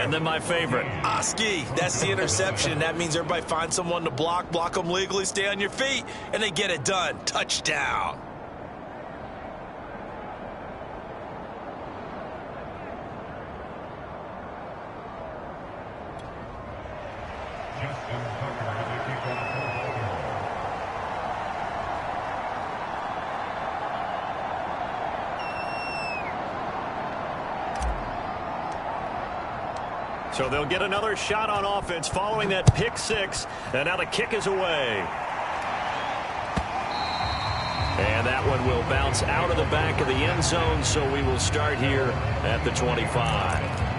And then my favorite. Ski, that's the interception. That means everybody finds someone to block them legally, stay on your feet, and they get it done. Touchdown. So they'll get another shot on offense following that pick six. And now the kick is away. And that one will bounce out of the back of the end zone. So we will start here at the 25.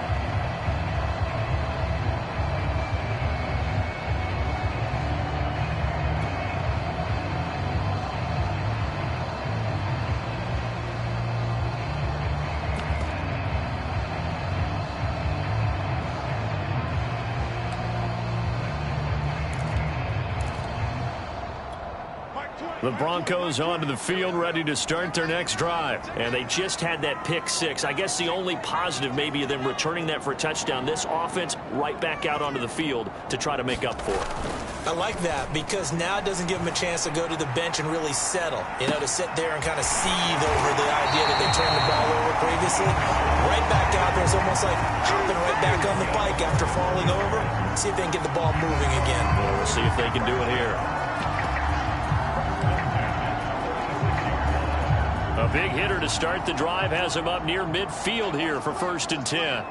The Broncos onto the field, ready to start their next drive. And they just had that pick six. I guess the only positive maybe of them returning that for a touchdown. This offense right back out onto the field to try to make up for it. I like that because now it doesn't give them a chance to go to the bench and really settle. You know, to sit there and kind of seethe over the idea that they turned the ball over previously. Right back out there. It's almost like hopping right back on the bike after falling over. See if they can get the ball moving again. Well, we'll see if they can do it here. A big hitter to start the drive has him up near midfield here for 1st and 10.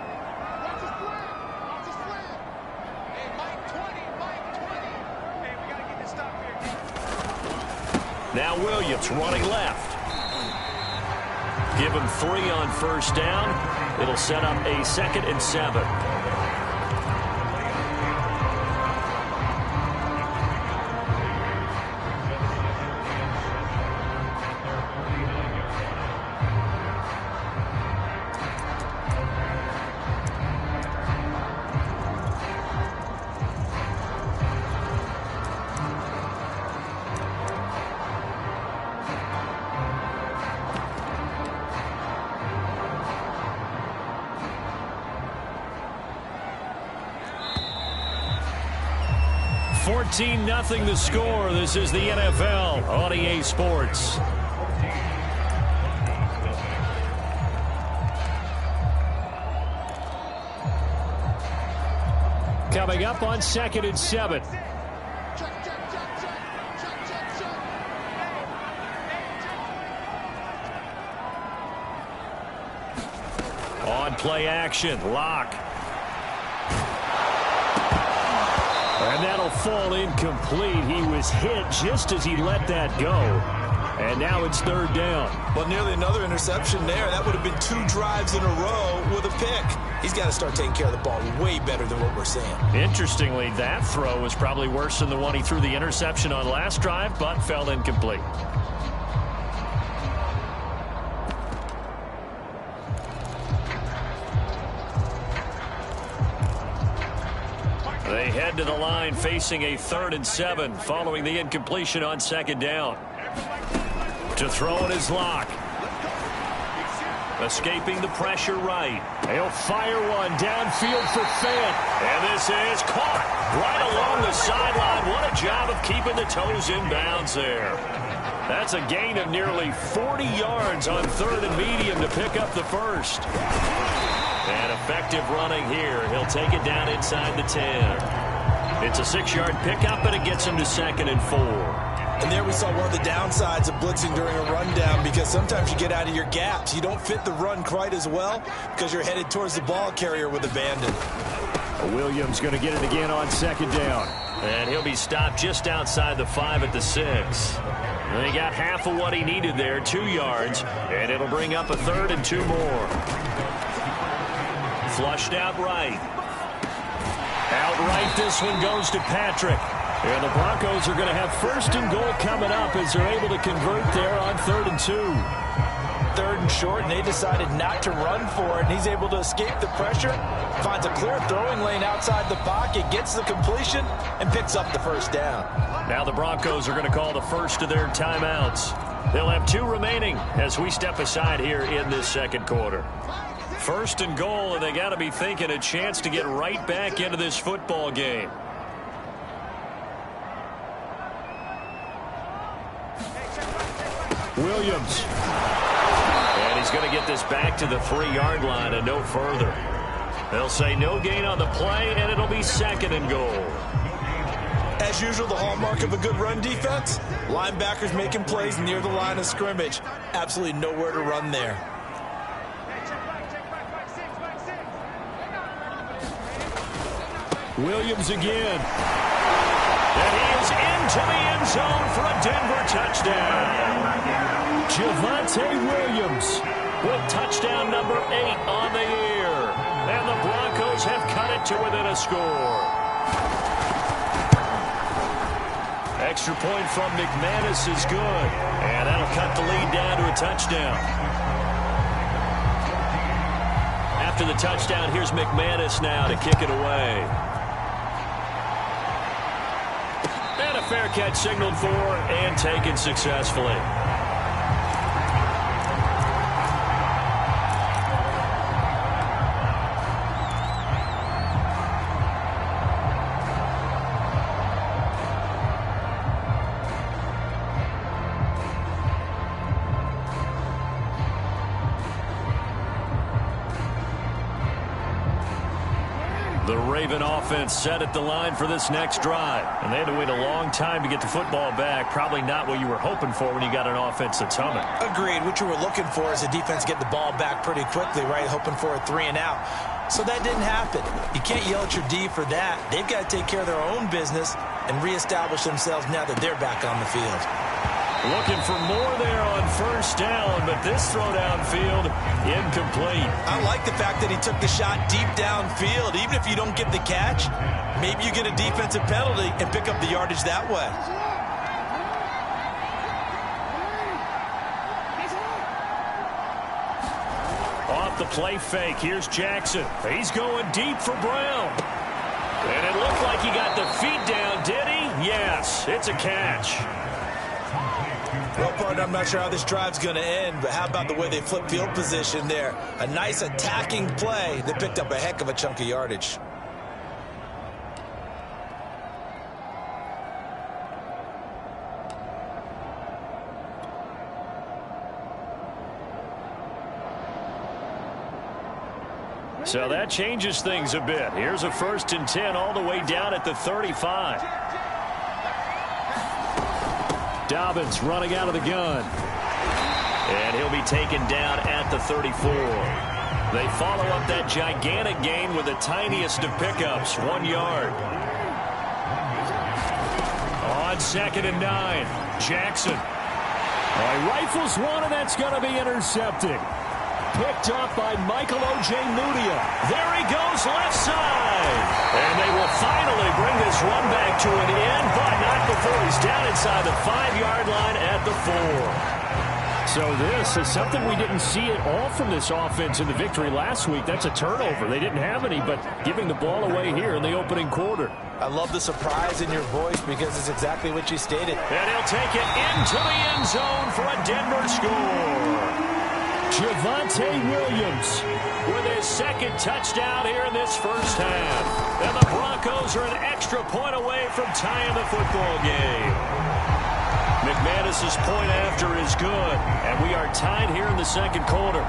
Now Williams running left. Give him 3 on 1st down. It'll set up a 2nd and 7. Nothing the score. This is the NFL on EA Sports. Coming up on 2nd and 7. On play action, Locke. And that'll fall incomplete. He was hit just as he let that go. And now it's 3rd down. Well, nearly another interception there. That would have been 2 drives in a row with a pick. He's got to start taking care of the ball way better than what we're seeing. Interestingly, that throw was probably worse than the one he threw the interception on last drive, but fell incomplete. They head to the line facing a 3rd and 7 following the incompletion on 2nd down. To throw it is Locke. Escaping the pressure right. He'll fire one downfield for Fant. And this is caught right along the sideline. What a job of keeping the toes in bounds there. That's a gain of nearly 40 yards on 3rd and medium to pick up the first. And effective running here. He'll take it down inside the 10. It's a 6-yard pickup, and it gets him to 2nd and 4. And there we saw one of the downsides of blitzing during a rundown, because sometimes you get out of your gaps. You don't fit the run quite as well because you're headed towards the ball carrier with abandon. Williams going to get it again on 2nd down. And he'll be stopped just outside the 5 at the 6. And he got half of what he needed there, 2 yards, and it'll bring up a 3rd and 2 more. Flushed out right. Outright, this one goes to Patrick. And the Broncos are going to have 1st and goal coming up as they're able to convert there on 3rd and 2. 3rd and short, and they decided not to run for it. And he's able to escape the pressure, finds a clear throwing lane outside the pocket, gets the completion, and picks up the 1st down. Now the Broncos are going to call the first of their timeouts. They'll have 2 remaining as we step aside here in this 2nd quarter. First and goal, and they got to be thinking a chance to get right back into this football game. Williams. And he's going to get this back to the 3-yard line and no further. They'll say no gain on the play, and it'll be second and goal. As usual, the hallmark of a good run defense, linebackers making plays near the line of scrimmage. Absolutely nowhere to run there. Williams again. And he is into the end zone for a Denver touchdown. Javonte Williams with touchdown number 8 on the year. And the Broncos have cut it to within a score. Extra point from McManus is good. And that'll cut the lead down to a touchdown. After the touchdown, here's McManus now to kick it away. And a fair catch signaled for and taken successfully. The Raven offense set at the line for this next drive. And they had to wait a long time to get the football back. Probably not what you were hoping for when you got an offense that's humming. Agreed. What you were looking for is a defense get the ball back pretty quickly, right? Hoping for a 3 and out. So that didn't happen. You can't yell at your D for that. They've got to take care of their own business and reestablish themselves now that they're back on the field. Looking for more there on first down, but this throw downfield incomplete. I like the fact that he took the shot deep downfield. Even if you don't get the catch, maybe you get a defensive penalty and pick up the yardage that way. Off the play fake, here's Jackson. He's going deep for Brown. And it looked like he got the feet down, did he? Yes, it's a catch. Well, partner, I'm not sure how this drive's going to end, but how about the way they flip field position there? A nice attacking play that picked up a heck of a chunk of yardage. So that changes things a bit. Here's a 1st and 10 all the way down at the 35. Dobbins running out of the gun. And he'll be taken down at the 34. They follow up that gigantic gain with the tiniest of pickups, 1 yard. On 2nd and 9, Jackson. Rifles one, and that's going to be intercepted. Picked up by Michael Ojemudia. There he goes, left side. And they will finally bring this run back to an end, but not before he's down inside the 5-yard line at the 4. So this is something we didn't see at all from this offense in the victory last week. That's a turnover. They didn't have any, but giving the ball away here in the opening quarter. I love the surprise in your voice because it's exactly what you stated. And he'll take it into the end zone for a Denver score. Javonte Williams with his 2nd touchdown here in this first half. And the Broncos are an extra point away from tying the football game. McManus's point after is good, and we are tied here in the 2nd quarter.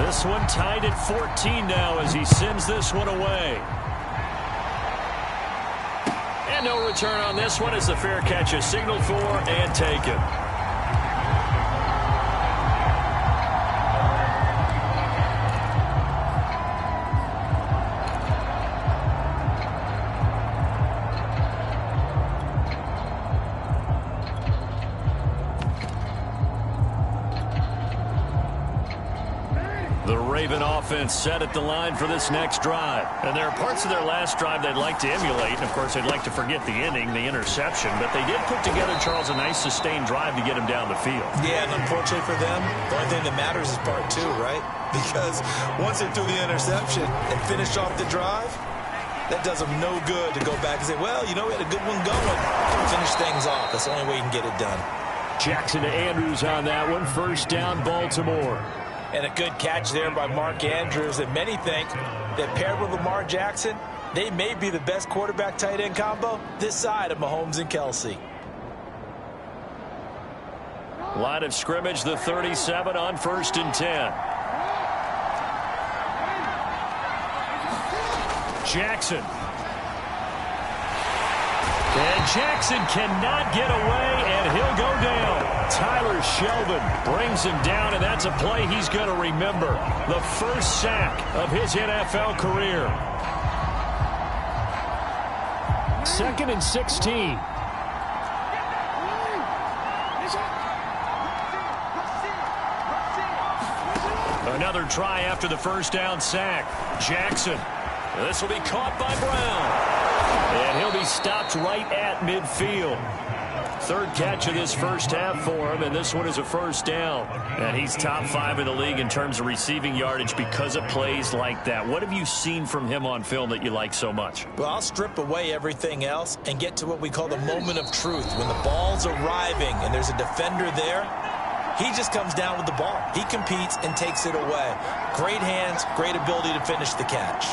This one tied at 14 now as he sends this one away. And no return on this one as the fair catch is signaled for and taken. The Raven offense set at the line for this next drive. And there are parts of their last drive they'd like to emulate. And, of course, they'd like to forget the inning, the interception. But they did put together, Charles, a nice sustained drive to get him down the field. Yeah, and unfortunately for them, the only thing that matters is part 2, right? Because once they threw the interception and finished off the drive, that does them no good to go back and say, well, you know, we had a good one going. Finish things off. That's the only way you can get it done. Jackson to Andrews on that one. First down, Baltimore. And a good catch there by Mark Andrews. And many think that paired with Lamar Jackson, they may be the best quarterback tight end combo this side of Mahomes and Kelsey. Line of scrimmage, the 37 on 1st and 10. Jackson. And Jackson cannot get away, and he'll go down. Tyler Sheldon brings him down, and that's a play he's going to remember. The first sack of his NFL career. 2nd and 16. Another try after the first down sack. Jackson. This will be caught by Brown. And he'll be stopped right at midfield. 3rd catch of this first half for him, and this one is a first down. And he's top 5 in the league in terms of receiving yardage because of plays like that. What have you seen from him on film that you like so much? Well, I'll strip away everything else and get to what we call the moment of truth. When the ball's arriving and there's a defender there, he just comes down with the ball. He competes and takes it away. Great hands, great ability to finish the catch.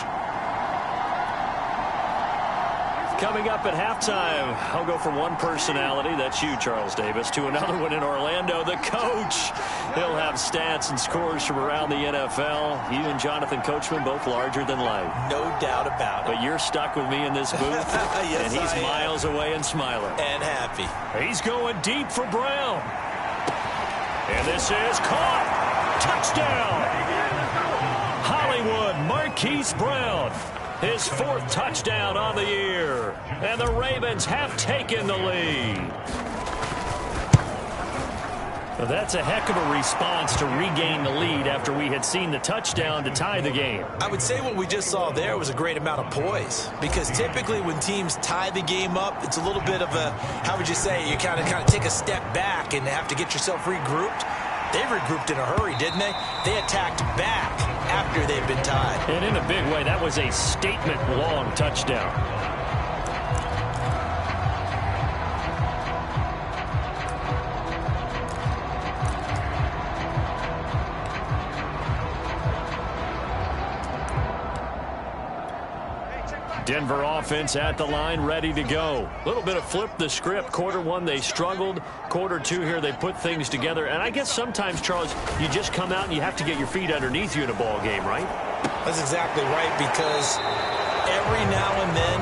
Coming up at halftime, I'll go from one personality, that's you, Charles Davis, to another one in Orlando, the coach. He'll have stats and scores from around the NFL. You and Jonathan Coachman, both larger than life. No doubt about it. But you're stuck with me in this booth, yes, and he's miles away and smiling. And happy. He's going deep for Brown. And this is caught. Touchdown. Hollywood Marquise Brown. His 4th touchdown on the year. And the Ravens have taken the lead. Well, that's a heck of a response to regain the lead after we had seen the touchdown to tie the game. I would say what we just saw there was a great amount of poise. Because typically when teams tie the game up, it's a little bit of a, how would you say, you kind of take a step back and have to get yourself regrouped. They regrouped in a hurry, didn't they? They attacked back after they've been tied. And in a big way, that was a statement-long touchdown. Denver offense at the line, ready to go. A little bit of flip the script. Quarter 1, they struggled. Quarter 2 here, they put things together. And I guess sometimes, Charles, you just come out and you have to get your feet underneath you in a ball game, right? That's exactly right, because every now and then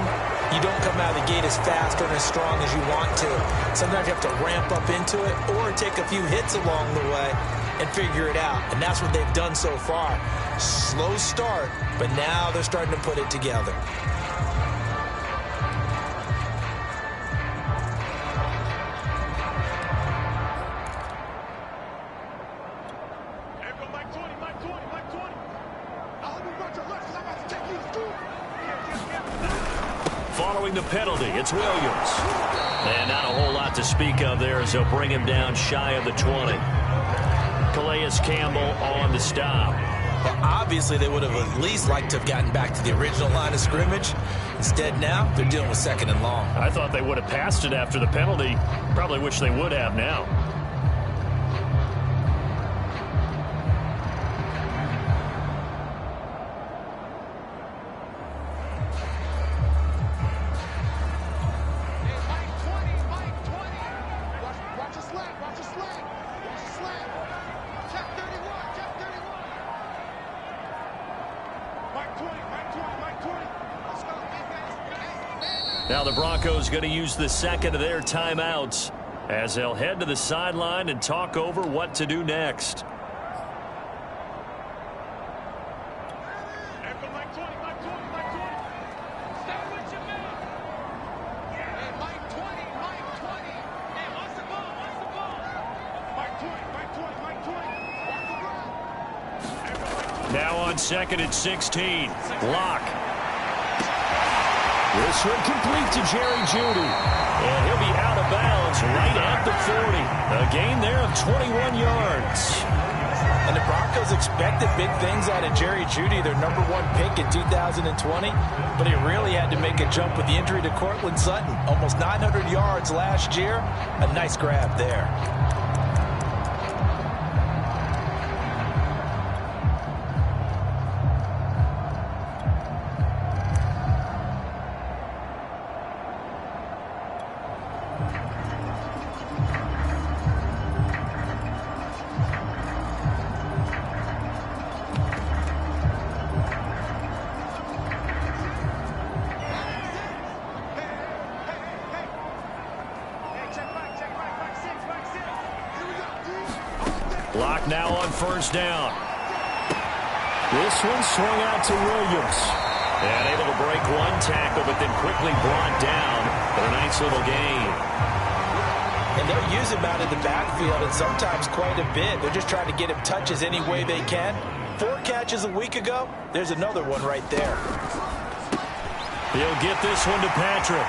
you don't come out of the gate as fast or as strong as you want to. Sometimes you have to ramp up into it or take a few hits along the way and figure it out. And that's what they've done so far. Slow start, but now they're starting to put it together. Following the penalty, it's Williams. And not a whole lot to speak of there as they'll bring him down shy of the 20. Calais Campbell on the stop. Well, obviously, they would have at least liked to have gotten back to the original line of scrimmage. Instead, now, they're dealing with 2nd and long. I thought they would have passed it after the penalty. Probably wish they would have now. Now the Broncos going to use the 2nd of their timeouts as they'll head to the sideline and talk over what to do next. Now on 2nd and 16. Lock. This one complete to Jerry Jeudy. And he'll be out of bounds right at the 40. A gain there of 21 yards. And the Broncos expected big things out of Jerry Jeudy, their #1 pick in 2020, but he really had to make a jump with the injury to Courtland Sutton. Almost 900 yards last year. A nice grab there. Lock now on first down. This one swung out to Williams. And able to break one tackle, but then quickly brought down for a nice little gain. And they'll use him out in the backfield, and sometimes quite a bit. They're just trying to get him touches any way they can. 4 catches a week ago. There's another one right there. He'll get this one to Patrick.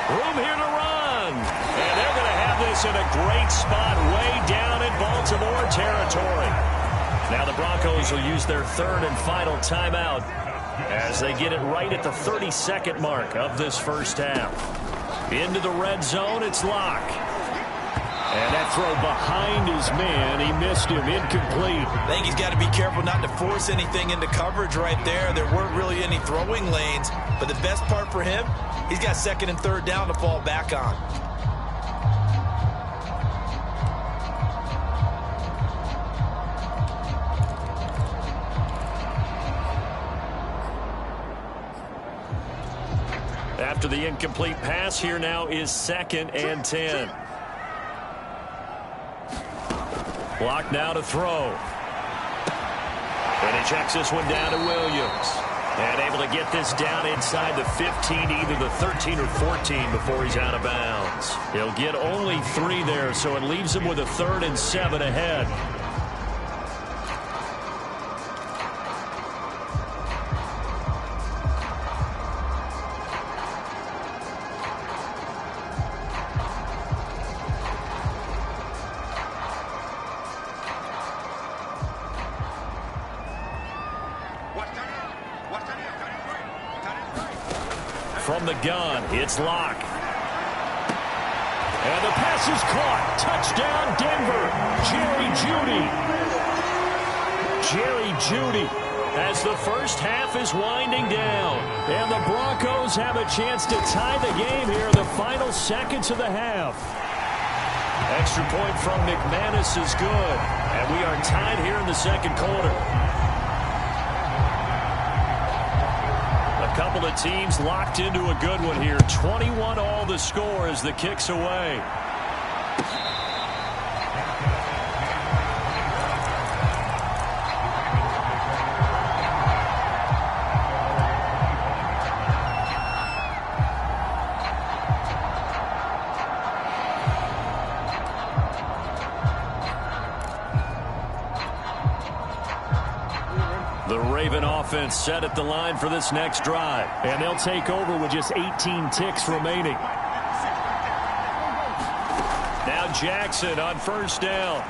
Room here to run. And they're going to have this in a great spot way down in Baltimore territory. Now the Broncos will use their 3rd and final timeout as they get it right at the 32nd mark of this first half. Into the red zone, it's Locke. And that throw behind his man, he missed him, incomplete. I think he's got to be careful not to force anything into coverage right there. There weren't really any throwing lanes, but the best part for him, he's got 2nd and 3rd down to fall back on. After the incomplete pass, here now is 2nd and 10. Block now to throw. And he checks this one down to Williams. And able to get this down inside the 15, either the 13 or 14 before he's out of bounds. He'll get only 3 there, so it leaves him with a 3rd and 7 ahead. From the gun, it's Locke. And the pass is caught. Touchdown, Denver. Jerry Jeudy as the first half is winding down. And the Broncos have a chance to tie the game here in the final seconds of the half. Extra point from McManus is good. And we are tied here in the second quarter. A couple of teams locked into a good one here. 21 all the score as the kick's away. The Raven offense set at the line for this next drive. And they'll take over with just 18 ticks remaining. Now Jackson on first down.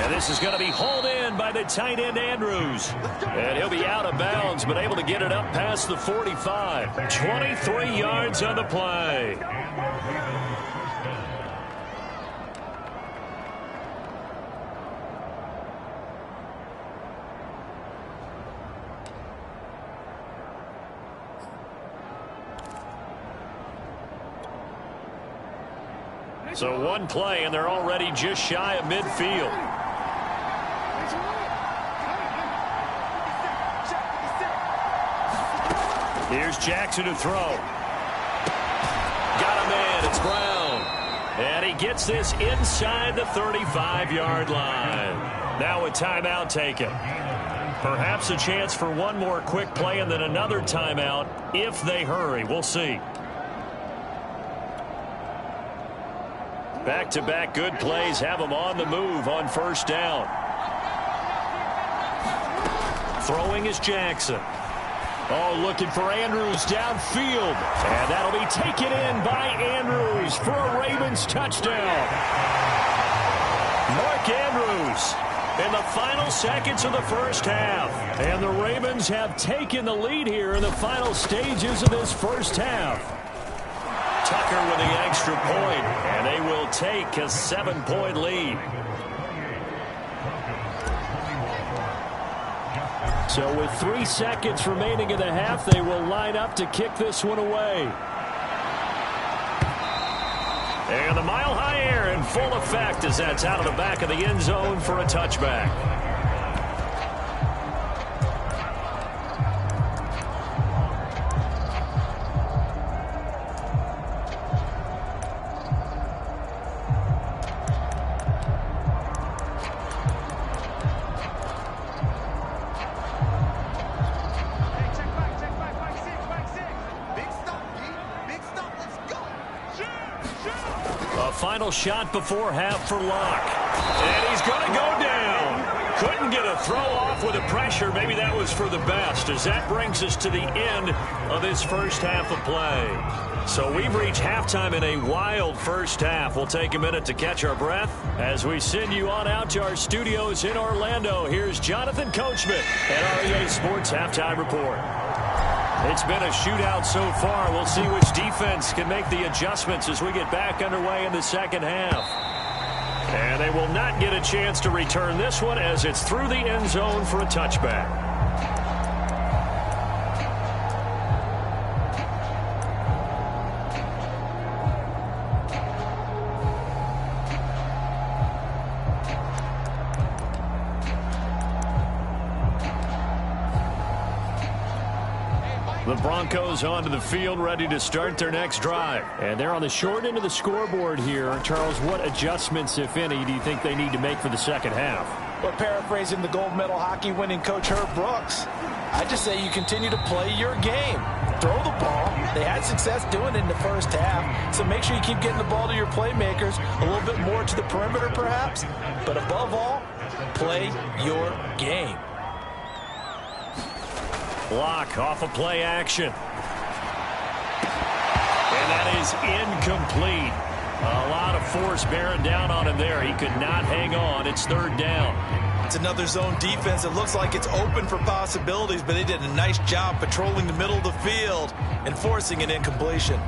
And this is going to be hauled in by the tight end Andrews. And he'll be out of bounds, but able to get it up past the 45. 23 yards on the play. So one play, and they're already just shy of midfield. Here's Jackson to throw. Got a man. It's Brown. And he gets this inside the 35-yard line. Now a timeout taken. Perhaps a chance for one more quick play and then another timeout if they hurry. We'll see. Back-to-back good plays have them on the move on first down. Throwing is Jackson. Oh, looking for Andrews downfield. And that'll be taken in by Andrews for a Ravens touchdown. Mark Mark Andrews in the final seconds of the first half. And the Ravens have taken the lead here in the final stages of this first half. Tucker with the extra point, and they will take a 7-point lead. So with 3 seconds remaining in the half, they will line up to kick this one away. And the mile-high air in full effect as that's out of the back of the end zone for a touchback. Final shot before half for Locke. And he's going to go down. Couldn't get a throw off with the pressure. Maybe that was for the best, as that brings us to the end of this first half of play. So we've reached halftime in a wild first half. We'll take a minute to catch our breath as we send you on out to our studios in Orlando. Here's Jonathan Coachman at REA Sports Halftime Report. It's been a shootout so far. We'll see which defense can make the adjustments as we get back underway in the second half. And they will not get a chance to return this one as it's through the end zone for a touchback. The Broncos onto the field, ready to start their next drive. And they're on the short end of the scoreboard here. Charles, what adjustments, if any, do you think they need to make for the second half? Well, paraphrasing the gold medal hockey winning coach Herb Brooks, I just say you continue to play your game. Throw the ball. They had success doing it in the first half, so make sure you keep getting the ball to your playmakers, a little bit more to the perimeter perhaps, but above all, play your game. Block off of play action. And that is incomplete. A lot of force bearing down on him there. He could not hang on. It's third down. It's another zone defense. It looks like it's open for possibilities, but they did a nice job patrolling the middle of the field and forcing an incompletion.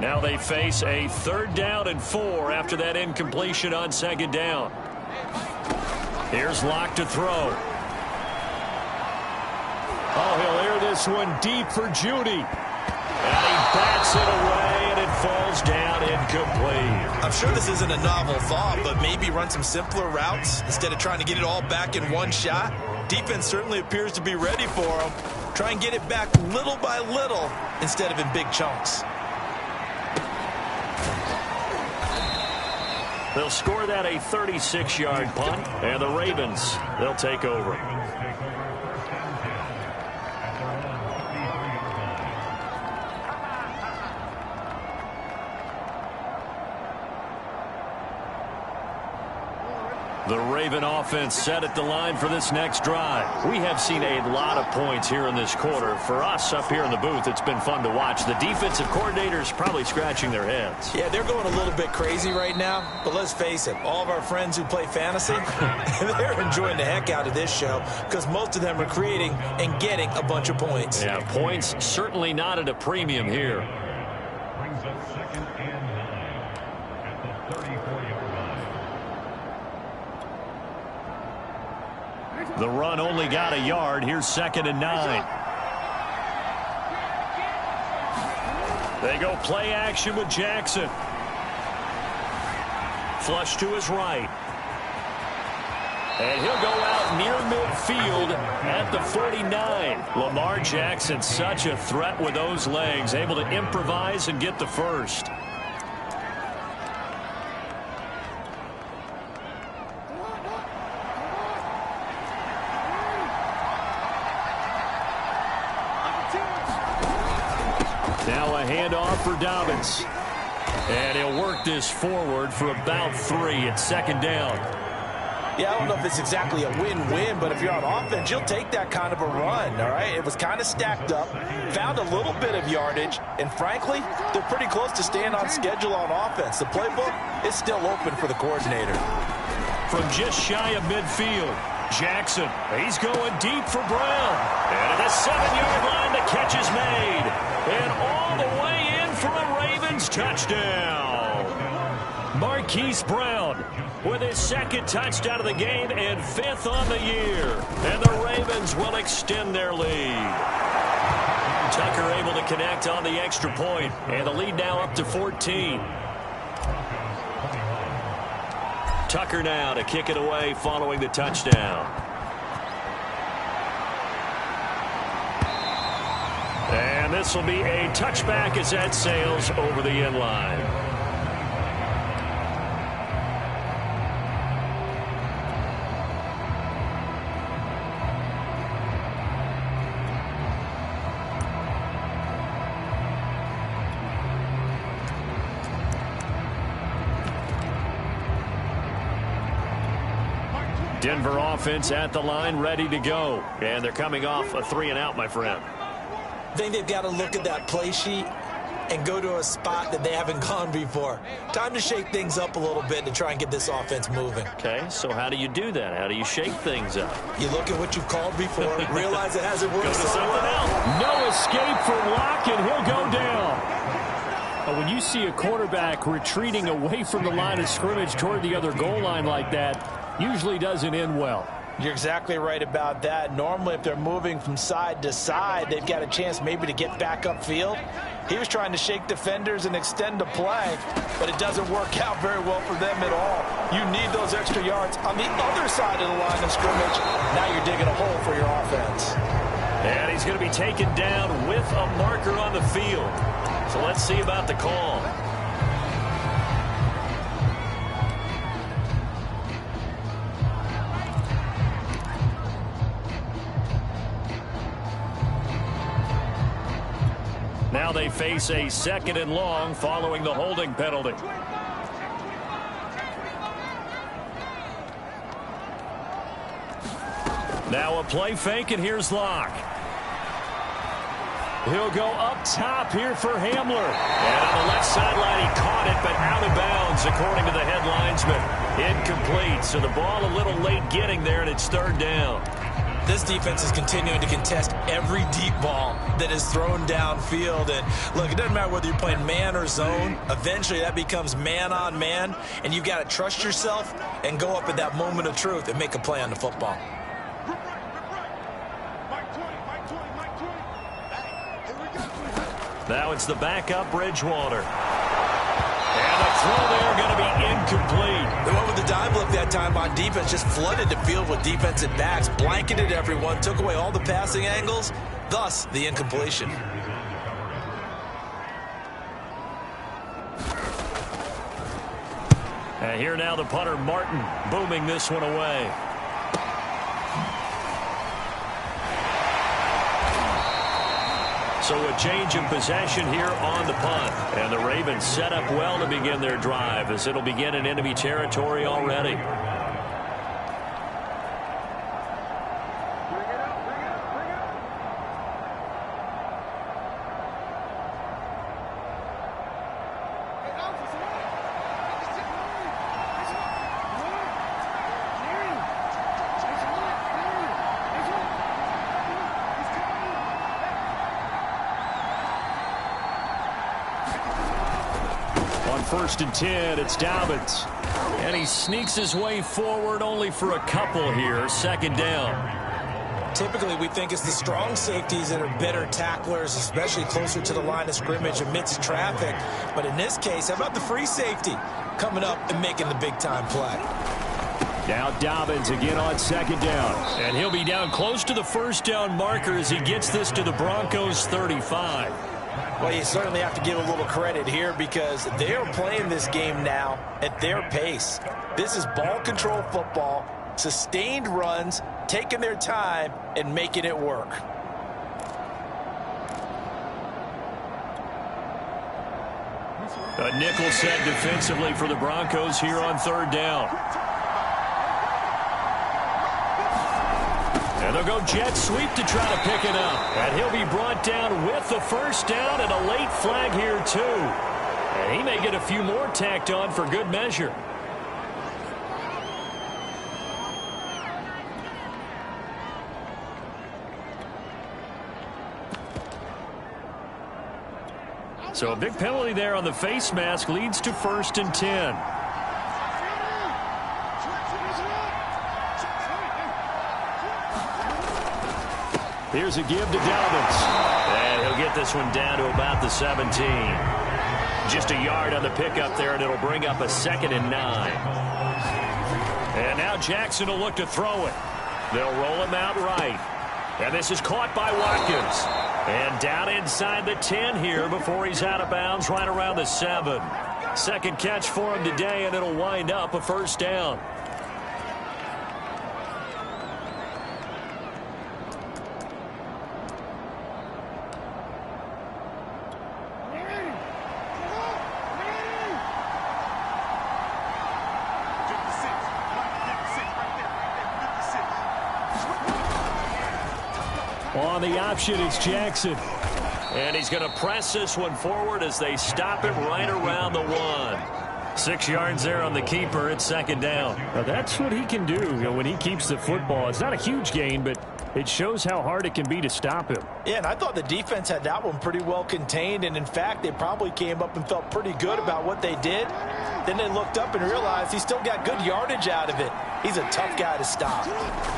Now they face a 3rd down and 4 after that incompletion on 2nd down. Here's Locke to throw. Oh, he'll air this one deep for Judy. And he bats it away, and it falls down incomplete. I'm sure this isn't a novel thought, but maybe run some simpler routes instead of trying to get it all back in one shot. Defense certainly appears to be ready for him. Try and get it back little by little instead of in big chunks. They'll score that a 36-yard punt, and the Ravens, they'll take over. The Raven offense set at the line for this next drive. We have seen a lot of points here in this quarter. For us up here in the booth, it's been fun to watch. The defensive coordinators probably scratching their heads. Yeah, they're going a little bit crazy right now, but let's face it, all of our friends who play fantasy, they're enjoying the heck out of this show because most of them are creating and getting a bunch of points. Yeah, points certainly not at a premium here. Brings up 2nd and 9 at the 34-yard line. The run only got a yard. Here's 2nd and 9. They go play action with Jackson. Flush to his right. And he'll go out near midfield at the 49. Lamar Jackson, such a threat with those legs, able to improvise and get the first. Now a handoff for Dobbins. And he'll work this forward for about 3 at 2nd down. Yeah, I don't know if it's exactly a win-win, but if you're on offense, you'll take that kind of a run, all right? It was kind of stacked up, found a little bit of yardage, and frankly, they're pretty close to staying on schedule on offense. The playbook is still open for the coordinator. From just shy of midfield, Jackson, he's going deep for Brown. And at the 7-yard line, the catch is made. And all the way in for a Ravens touchdown. Marquise Brown with his second touchdown of the game and 5th on the year. And the Ravens will extend their lead. Tucker able to connect on the extra point, and the lead now up to 14. Tucker now to kick it away following the touchdown. And this will be a touchback as that sails over the end line. Denver offense at the line, ready to go. And they're coming off a 3-and-out, my friend. I think they've got to look at that play sheet and go to a spot that they haven't gone before. Time to shake things up a little bit to try and get this offense moving. Okay, so how do you do that? How do you shake things up? You look at what you've called before, realize it hasn't worked Go to so something well. else. No escape for Locke, and he'll go down. When you see a quarterback retreating away from the line of scrimmage toward the other goal line like that, usually doesn't end well. You're exactly right about that. Normally, if they're moving from side to side, they've got a chance maybe to get back upfield. He was trying to shake defenders and extend the play, but it doesn't work out very well for them at all. You need those extra yards on the other side of the line of scrimmage. Now you're digging a hole for your offense. And he's going to be taken down with a marker on the field. So let's see about the call. Now they face a 2nd and long following the holding penalty. Now a play fake, and here's Locke. He'll go up top here for Hamler. And on the left sideline, he caught it, but out of bounds, according to the head linesman. Incomplete, so the ball a little late getting there, and it's 3rd down. This defense is continuing to contest every deep ball that is thrown downfield. And look, it doesn't matter whether you're playing man or zone. Eventually, that becomes man on man. And you've got to trust yourself and go up at that moment of truth and make a play on the football. Now it's the backup Bridgewater. And the throw there going to be incomplete. They went with the dive look that time on defense, just flooded the field with defensive backs, blanketed everyone, took away all the passing angles, thus the incompletion. And here now the punter, Martin, booming this one away. So a change of possession here on the punt. And the Ravens set up well to begin their drive, as it'll begin in enemy territory already. On 1st and 10, it's Dobbins. And he sneaks his way forward only for a couple here. 2nd down. Typically, we think it's the strong safeties that are better tacklers, especially closer to the line of scrimmage amidst traffic. But in this case, how about the free safety coming up and making the big-time play? Now Dobbins again on 2nd down. And he'll be down close to the 1st down marker as he gets this to the Broncos 35. Well, you certainly have to give a little credit here because they are playing this game now at their pace. This is ball control football, sustained runs, taking their time and making it work. A nickel set defensively for the Broncos here on 3rd down. And they'll go jet sweep to try to pick it up. And he'll be brought down with the first down and a late flag here, too. And he may get a few more tacked on for good measure. So a big penalty there on the face mask leads to 1st and 10. Here's a give to Dobbins. And he'll get this one down to about the 17. Just a yard on the pickup there, and it'll bring up a 2nd and 9. And now Jackson will look to throw it. They'll roll him out right. And this is caught by Watkins. And down inside the 10 here before he's out of bounds right around the 7. Second catch for him today, and it'll wind up a first down. On the option, it's Jackson. And he's going to press this one forward as they stop him right around the 1. 6 yards there on the keeper. It's 2nd down. Now that's what he can do, when he keeps the football. It's not a huge gain, but it shows how hard it can be to stop him. Yeah, and I thought the defense had that one pretty well contained. And, in fact, they probably came up and felt pretty good about what they did. Then they looked up and realized he still got good yardage out of it. He's a tough guy to stop.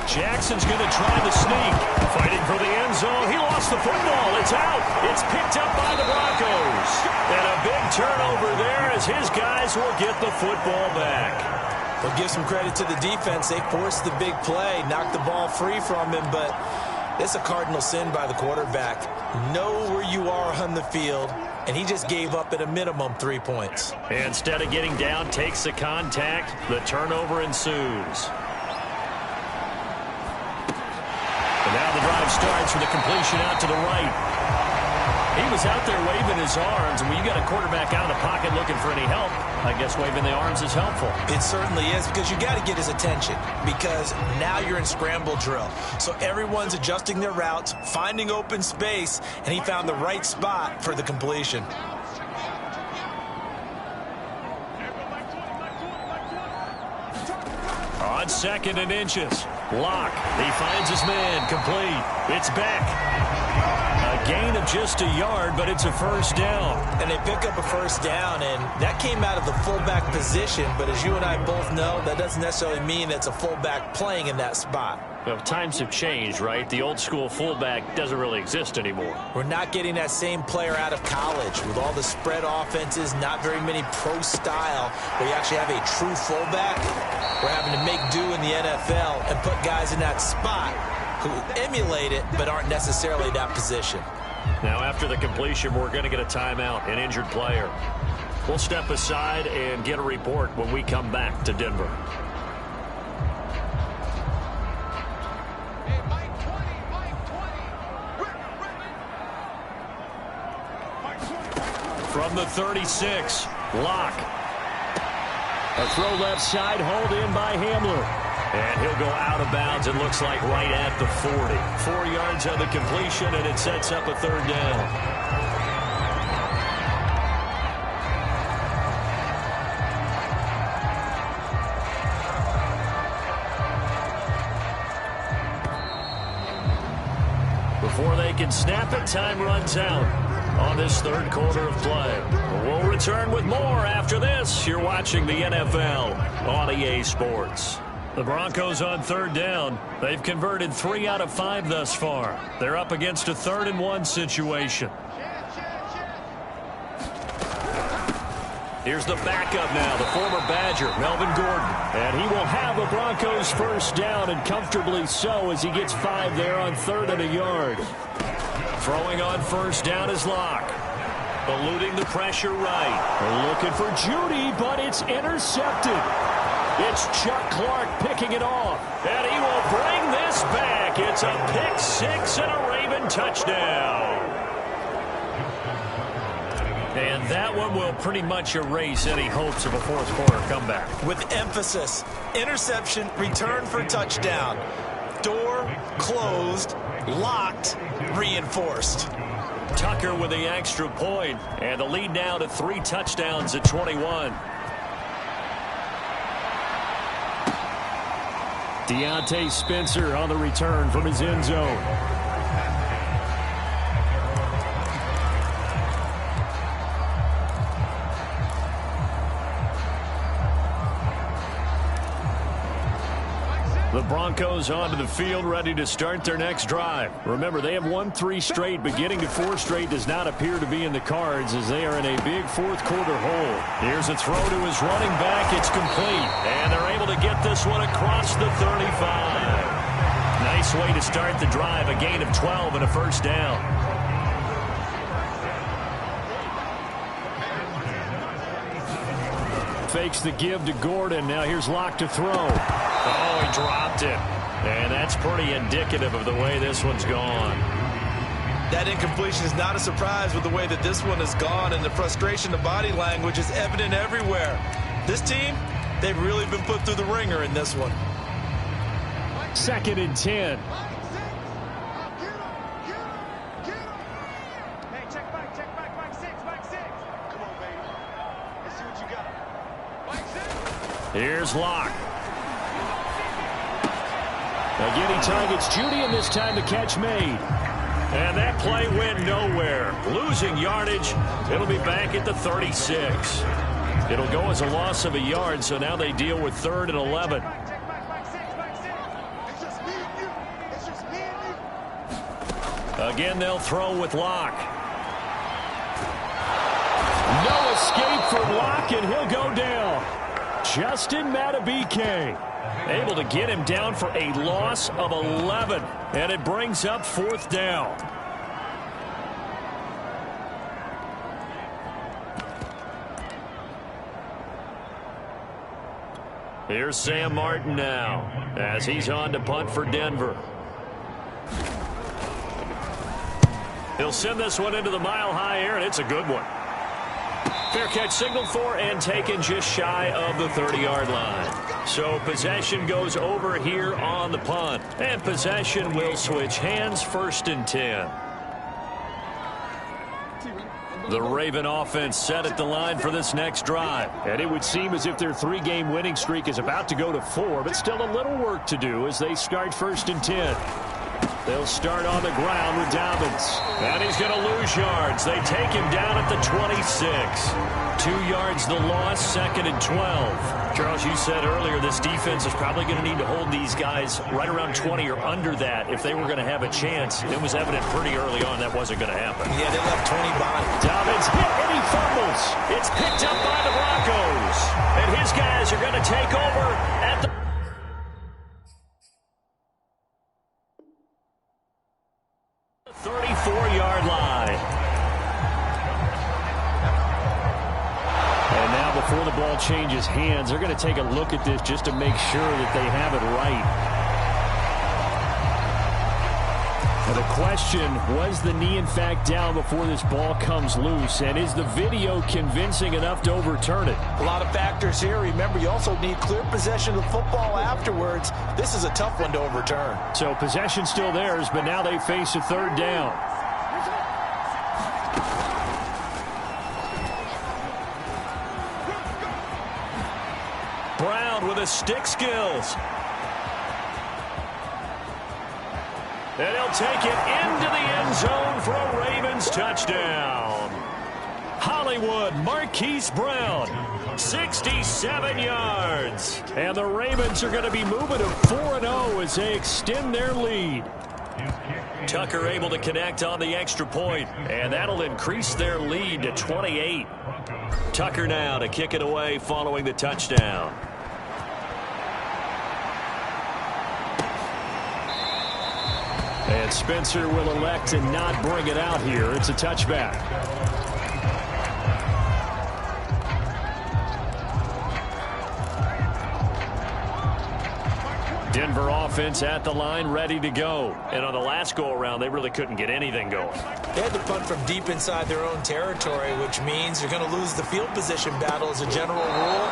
Jackson's going to try the sneak. Fighting for the end zone. He lost the football. It's out. It's picked up by the Broncos. And a big turnover there as his guys will get the football back. We'll give some credit to the defense. They forced the big play, knocked the ball free from him, but it's a cardinal sin by the quarterback. Know where you are on the field, and he just gave up at a minimum 3 points. Instead of getting down, takes the contact. The turnover ensues. And now the drive starts with a completion out to the right. He was out there waving his arms, and when you got a quarterback out of the pocket looking for any help, I guess waving the arms is helpful. It certainly is, because you got to get his attention, because now you're in scramble drill. So everyone's adjusting their routes, finding open space, and he found the right spot for the completion. On 2nd and inches. Locke. He finds his man. Complete. It's back. A gain of just a yard, but it's a first down. And they pick up a first down, and that came out of the fullback position. But as you and I both know, that doesn't necessarily mean it's a fullback playing in that spot. Well, times have changed, right? The old school fullback doesn't really exist anymore. We're not getting that same player out of college with all the spread offenses, not very many pro style where you actually have a true fullback. We're having to make do in the NFL and put guys in that spot who emulate it but aren't necessarily that position. Now after the completion, we're going to get a timeout, an injured player. We'll step aside and get a report when we come back to Denver. From the 36, Locke. A throw left side, hauled in by Hamler. And he'll go out of bounds, it looks like right at the 40. 4 yards on the completion, and it sets up a third down. Before they can snap it, time runs out on this third quarter of play. We'll return with more after this. You're watching the NFL on EA Sports. The Broncos on third down. They've converted 3 out of 5 thus far. They're up against a 3rd and 1 situation. Here's the backup now, the former Badger, Melvin Gordon. And he will have a Broncos first down, and comfortably so, as he gets 5 there on 3rd and a yard. Throwing on first down is Locke. Eluding the pressure right. They're looking for Judy, but it's intercepted. It's Chuck Clark picking it off. And he will bring this back. It's a pick 6 and a Raven touchdown. And that one will pretty much erase any hopes of a fourth quarter comeback. With emphasis, interception, return for touchdown. Door closed, locked, reinforced. Tucker with the extra point, and the lead now to 3 touchdowns at 21. Deontay Spencer on the return from his end zone. The Broncos onto the field, ready to start their next drive. Remember, they have won 3 straight, but getting to 4 straight does not appear to be in the cards as they are in a big fourth-quarter hole. Here's a throw to his running back. It's complete, and they're able to get this one across the 35. Nice way to start the drive, a gain of 12 and a first down. Fakes the give to Gordon. Now here's Locke to throw. Oh, he dropped it. And that's pretty indicative of the way this one's gone. That incompletion is not a surprise with the way that this one has gone, and the frustration, the body language is evident everywhere. This team, they've really been put through the ringer in this one. 2nd and 10. Here's Locke. Again, he targets Judy, and this time the catch made. And that play went nowhere. Losing yardage. It'll be back at the 36. It'll go as a loss of a yard, so now they deal with 3rd and 11. Again, they'll throw with Locke. No escape from Locke, and he'll go down. Justin Madubuike able to get him down for a loss of 11, and it brings up 4th down. Here's Sam Martin now as he's on to punt for Denver. He'll send this one into the mile-high air, and it's a good one. Fair catch signaled for and taken just shy of the 30-yard line. So possession goes over here on the punt. And possession will switch hands, 1st and 10. The Raven offense set at the line for this next drive. And it would seem as if their 3-game winning streak is about to go to 4, but still a little work to do as they start 1st and 10. They'll start on the ground with Dobbins. And he's going to lose yards. They take him down at the 26. 2 yards the loss, 2nd and 12. Charles, you said earlier this defense is probably going to need to hold these guys right around 20 or under that if they were going to have a chance. It was evident pretty early on that wasn't going to happen. Yeah, they left 20 behind. Dobbins hit and he fumbles. It's picked up by the Broncos. And his guys are going to take over at the 34-yard line. And now before the ball changes hands, they're going to take a look at this just to make sure that they have it right. Now the question, was the knee in fact down before this ball comes loose? And is the video convincing enough to overturn it? A lot of factors here. Remember, you also need clear possession of the football afterwards. This is a tough one to overturn. So possession still theirs, but now they face a 3rd down. Brown with his stick skills. And he'll take it into the end zone for a Ravens touchdown. Hollywood Marquise Brown, 67 yards. And the Ravens are going to be moving to 4-0 as they extend their lead. Tucker able to connect on the extra point, and that'll increase their lead to 28. Tucker now to kick it away following the touchdown. And Spencer will elect to not bring it out here. It's a touchback. Denver offense at the line, ready to go. And on the last go-around, they really couldn't get anything going. They had to punt from deep inside their own territory, which means you're going to lose the field position battle as a general rule.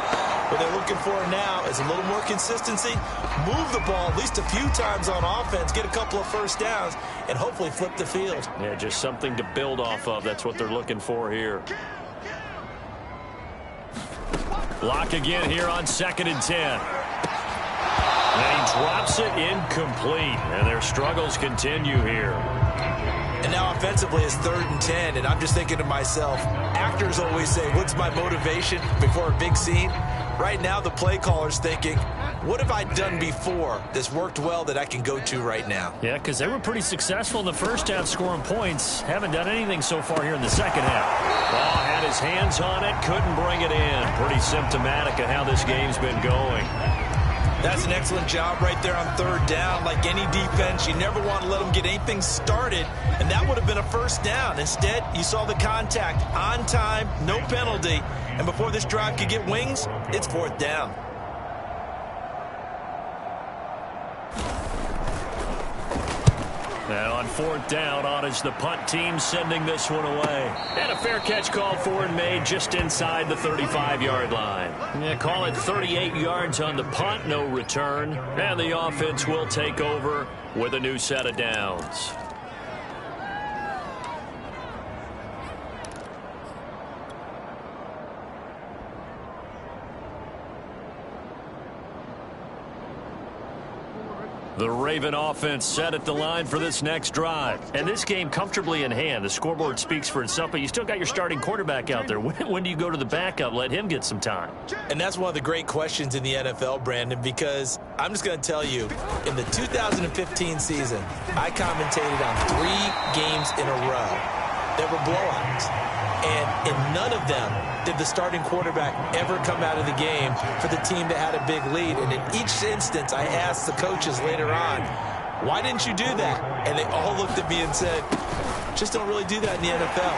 But they look looking for now is a little more consistency, move the ball at least a few times on offense, get a couple of first downs, and hopefully flip the field. Yeah, just something to build off of. That's what they're looking for here. Block again here on 2nd and 10. And he drops it incomplete. And their struggles continue here. And now offensively it's 3rd and 10, and I'm just thinking to myself, actors always say, what's my motivation before a big scene? Right now the play caller's thinking, what have I done before that's worked well that I can go to right now? Yeah, because they were pretty successful in the first half scoring points. Haven't done anything so far here in the second half. Ball had his hands on it, couldn't bring it in. Pretty symptomatic of how this game's been going. That's an excellent job right there on 3rd down. Like any defense, you never want to let them get anything started, and that would have been a first down. Instead, you saw the contact on time, no penalty, and before this drive could get wings, it's 4th down. Now on 4th down, on is the punt team sending this one away. And a fair catch called for and made just inside the 35-yard line. Yeah, call it 38 yards on the punt, no return. And the offense will take over with a new set of downs. The Raven offense set at the line for this next drive. And this game comfortably in hand. The scoreboard speaks for itself, but you still got your starting quarterback out there. When do you go to the backup? Let him get some time. And that's one of the great questions in the NFL, Brandon, because I'm just going to tell you, in the 2015 season, I commentated on 3 games in a row that were blowouts. And in none of them did the starting quarterback ever come out of the game for the team that had a big lead. And in each instance, I asked the coaches later on, why didn't you do that? And they all looked at me and said, just don't really do that in the NFL.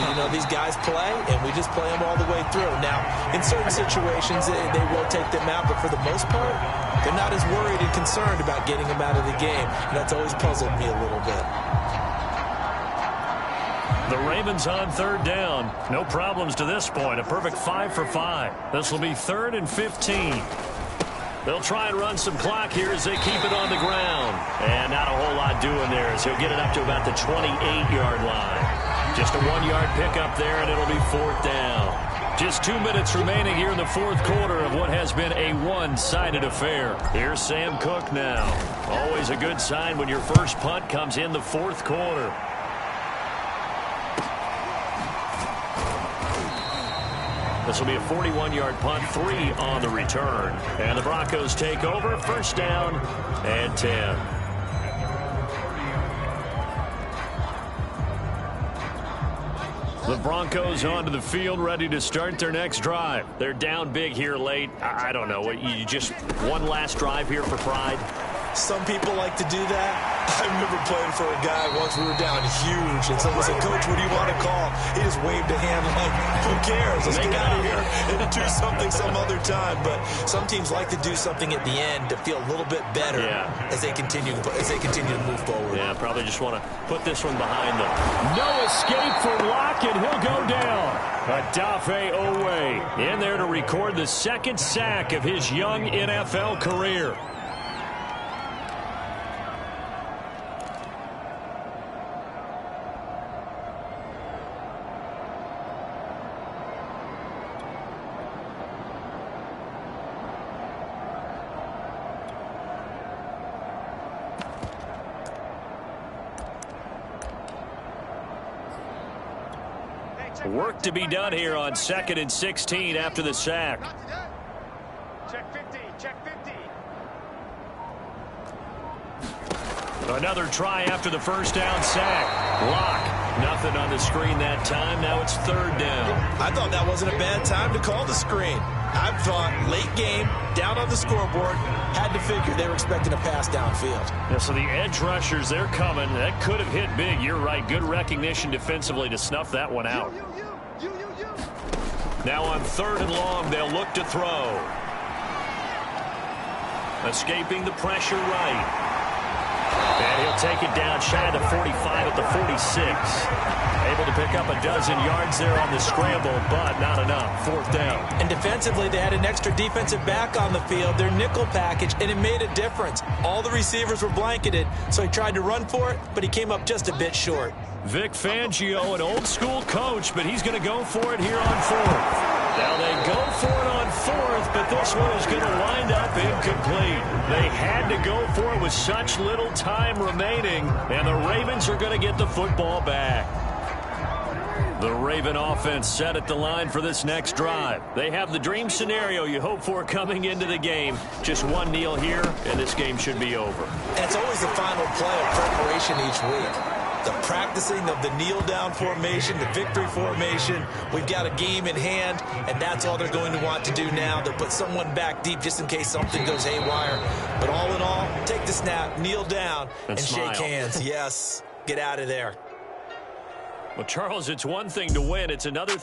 You know, these guys play, and we just play them all the way through. Now, in certain situations, they will take them out, but for the most part, they're not as worried and concerned about getting them out of the game. And that's always puzzled me a little bit. The Ravens on 3rd down. No problems to this point. A perfect 5 for 5. This will be 3rd and 15. They'll try and run some clock here as they keep it on the ground. And not a whole lot doing there as he'll get it up to about the 28-yard line. Just a 1-yard pickup there, and it'll be 4th down. Just 2 minutes remaining here in the 4th quarter of what has been a one-sided affair. Here's Sam Cook now. Always a good sign when your first punt comes in the 4th quarter. This will be a 41-yard punt, 3 on the return. And the Broncos take over, 1st down and 10. The Broncos onto the field, ready to start their next drive. They're down big here late. I don't know. You just one last drive here for pride? Some people like to do that. I remember playing for a guy once. We were down huge, and someone said, Coach, what do you want to call? He just waved a hand like, who cares? Let's get out of here and do something some other time. But some teams like to do something at the end to feel a little bit better as they continue to move forward. Yeah, probably just want to put this one behind them. No escape for Locke, and he'll go down. Odafe Oweh in there to record the 2nd sack of his young NFL career. Work to be done here on 2nd and 16 after the sack. Check 50, check 50. Another try after the 1st down sack. Locke, nothing on the screen that time. Now it's 3rd down. I thought that wasn't a bad time to call the screen. I thought late game, down on the scoreboard, had to figure they were expecting a pass downfield. Yeah, so the edge rushers, they're coming. That could have hit big. You're right. Good recognition defensively to snuff that one out. Now on 3rd and long, they'll look to throw. Escaping the pressure right. And he'll take it down shy of the 45 at the 46. Able to pick up a dozen yards there on the scramble, but not enough. Fourth down. And defensively, they had an extra defensive back on the field, their nickel package, and it made a difference. All the receivers were blanketed, so he tried to run for it, but he came up just a bit short. Vic Fangio, an old-school coach, but he's going to go for it here on fourth. Now they go for it on fourth, but this one is going to wind up incomplete. They had to go for it with such little time remaining, and the Ravens are going to get the football back. The Raven offense set at the line for this next drive. They have the dream scenario you hope for coming into the game. Just one kneel here, and this game should be over. And it's always the final play of preparation each week. The practicing of the kneel-down formation, the victory formation. We've got a game in hand, and that's all they're going to want to do now. They'll put someone back deep just in case something goes haywire. But all in all, take the snap, kneel down, and shake hands. Yes, get out of there. Well, Charles, it's one thing to win. It's another thing